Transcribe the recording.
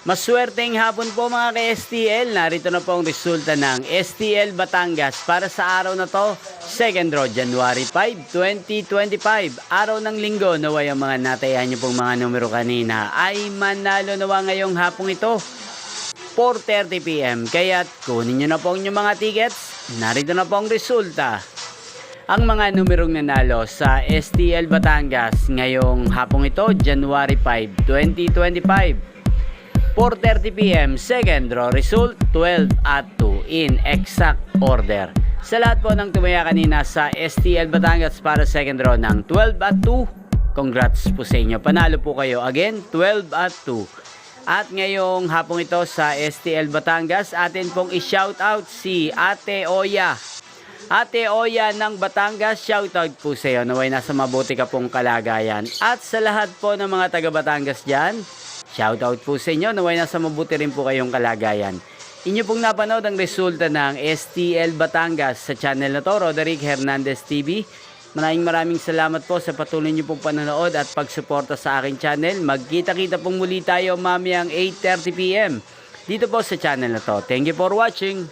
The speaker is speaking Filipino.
Maswerteng hapon po mga ka-STL. Narito na po ang resulta ng STL Batangas para sa araw na to, 2nd draw, January 5, 2025. Araw ng linggo, naway ang mga natayan nyo pong mga numero kanina ay manalo nawa ngayong hapong ito, 4:30 PM. Kaya't kunin nyo na po ang inyong mga tickets. Narito na po ang resulta. Ang mga numerong nanalo sa STL Batangas ngayong hapong ito, January 5, 2025. 4:30 PM, second draw result, 12 at 2 in exact order. Sa lahat po ng tumaya kanina sa STL Batangas para second draw ng 12 at 2, congrats po sa inyo. Panalo po kayo again, 12 at 2. At ngayong hapong ito sa STL Batangas, atin pong i-shoutout si Ate Oya. Ate Oya ng Batangas, shoutout po sa iyo. Naway nasa mabuti ka pong kalagayan. At sa lahat po ng mga taga Batangas dyan, shoutout po sa inyo. Naway nasa mabuti rin po kayong kalagayan. Inyo pong napanood ang resulta ng STL Batangas sa channel na to, Roderick Hernandez TV. Maraming salamat po sa patuloy niyo pong panonood at pagsuporta sa aking channel. Magkita-kita pong muli tayo mamayang 8:30 PM dito po sa channel na to. Thank you for watching.